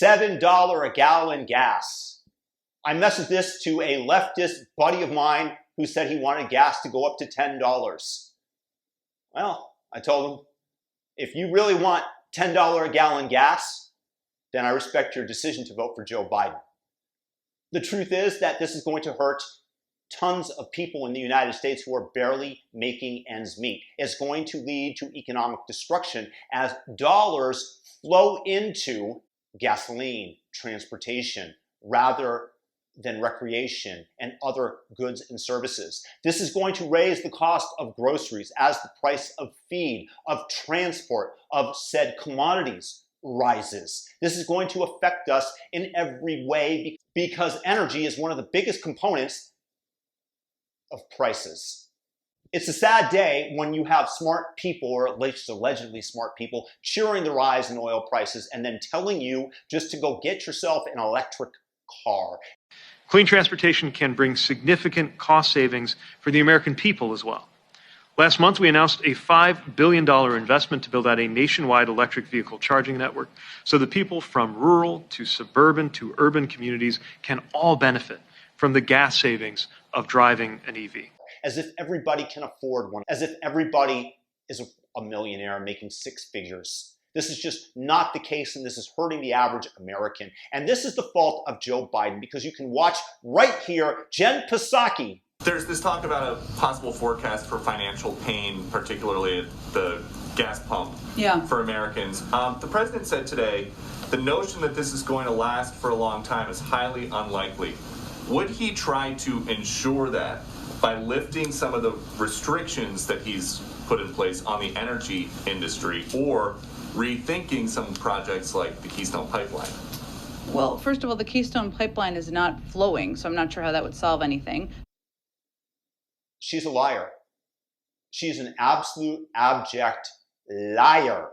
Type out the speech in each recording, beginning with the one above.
$7 a gallon gas. I messaged this to a leftist buddy of mine who said he wanted gas to go up to $10. Well, I told him, if you really want $10 a gallon gas, then I respect your decision to vote for Joe Biden. The truth is that this is going to hurt tons of people in the United States who are barely making ends meet. It's going to lead to economic destruction as dollars flow into gasoline, transportation, rather than recreation and other goods and services. This is going to raise the cost of groceries as the price of feed, of transport, of said commodities rises. This is going to affect us in every way because energy is one of the biggest components of prices. It's a sad day when you have smart people, or at least allegedly smart people, cheering the rise in oil prices and then telling you just to go get yourself an electric car. Clean transportation can bring significant cost savings for the American people as well. Last month, we announced a $5 billion investment to build out a nationwide electric vehicle charging network so that people from rural to suburban to urban communities can all benefit from the gas savings of driving an EV. As if everybody can afford one, as if everybody is a millionaire making six figures. This is just not the case, and this is hurting the average American. And this is the fault of Joe Biden, because you can watch right here, Jen Psaki. There's this talk about a possible forecast for financial pain, particularly at the gas pump for Americans. The president said today, the notion that this is going to last for a long time is highly unlikely. Would he try to ensure that by lifting some of the restrictions that he's put in place on the energy industry, or rethinking some projects like the Keystone Pipeline? Well, first of all, the Keystone Pipeline is not flowing, so I'm not sure how that would solve anything. She's a liar. She's an absolute abject liar.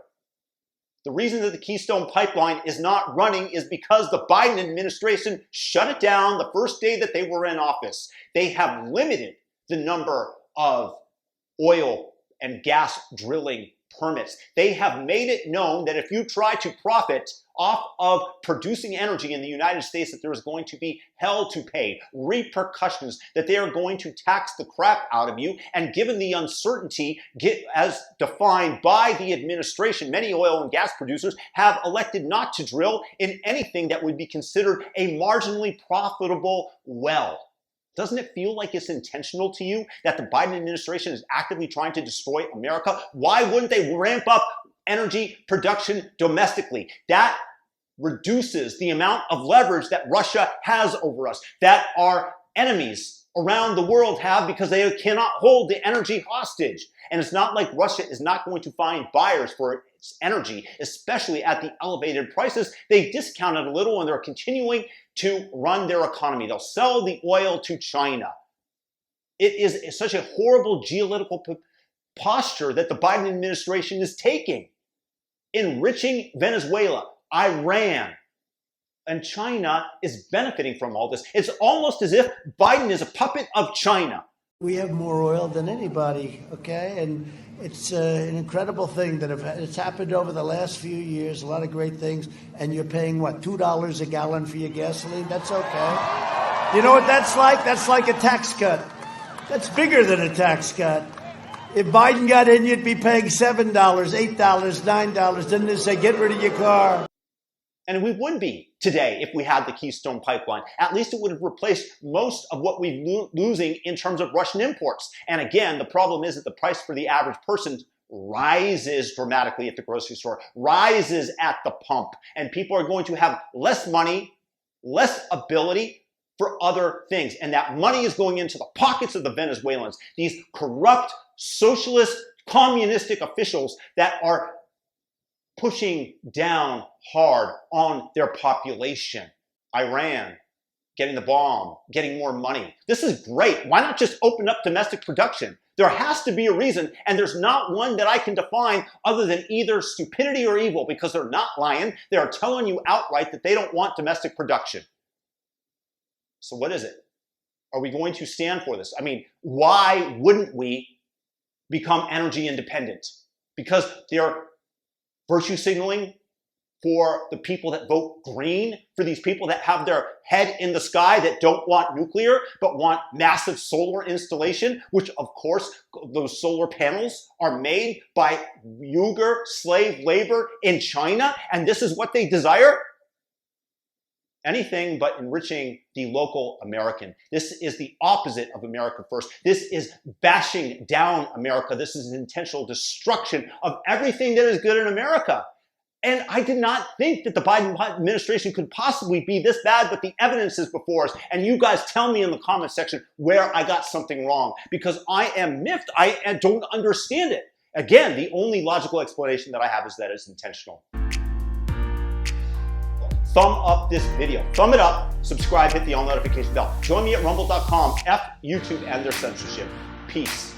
The reason that the Keystone Pipeline is not running is because the Biden administration shut it down the first day that they were in office. They have limited the number of oil and gas drilling permits. They have made it known that if you try to profit off of producing energy in the United States, that there is going to be hell to pay, repercussions, that they are going to tax the crap out of you. And given the uncertainty as defined by the administration, many oil and gas producers have elected not to drill in anything that would be considered a marginally profitable well. Doesn't it feel like it's intentional to you that the Biden administration is actively trying to destroy America? Why wouldn't they ramp up energy production domestically? That reduces the amount of leverage that Russia has over us, that our enemies around the world have, because they cannot hold the energy hostage. And it's not like Russia is not going to find buyers for its energy, especially at the elevated prices. They discount it a little and they're continuing to run their economy. They'll sell the oil to China. It is such a horrible geopolitical posture that the Biden administration is taking, enriching Venezuela, Iran, and China is benefiting from all this. It's almost as if Biden is a puppet of China. We have more oil than anybody, okay? And it's an incredible thing that it's happened over the last few years, a lot of great things, and you're paying, what, $2 a gallon for your gasoline? That's okay. You know what that's like? That's like a tax cut. That's bigger than a tax cut. If Biden got in, you'd be paying $7, $8, $9. Then they say, get rid of your car. And we would be today if we had the Keystone Pipeline. At least it would have replaced most of what we're losing in terms of Russian imports. And again, the problem is that the price for the average person rises dramatically at the grocery store, rises at the pump, and people are going to have less money, less ability for other things. And that money is going into the pockets of the Venezuelans, these corrupt, socialist, communistic officials that are pushing down hard on their population. Iran, getting the bomb, getting more money. This is great. Why not just open up domestic production? There has to be a reason, and there's not one that I can define other than either stupidity or evil, because they're not lying. They are telling you outright that they don't want domestic production. So what is it? Are we going to stand for this? I mean, why wouldn't we become energy independent? Because they're virtue signaling for the people that vote green, for these people that have their head in the sky, that don't want nuclear, but want massive solar installation, which of course, those solar panels are made by Uyghur slave labor in China, and this is what they desire? Anything but enriching the local American. This is the opposite of America First. This is bashing down America. This is an intentional destruction of everything that is good in America. And I did not think that the Biden administration could possibly be this bad, but the evidence is before us. And you guys tell me in the comment section where I got something wrong, because I am miffed. I don't understand it. Again, the only logical explanation that I have is that it's intentional. Thumb up this video. Thumb it up, subscribe, hit the all notification bell. Join me at rumble.com, F YouTube and their censorship. Peace.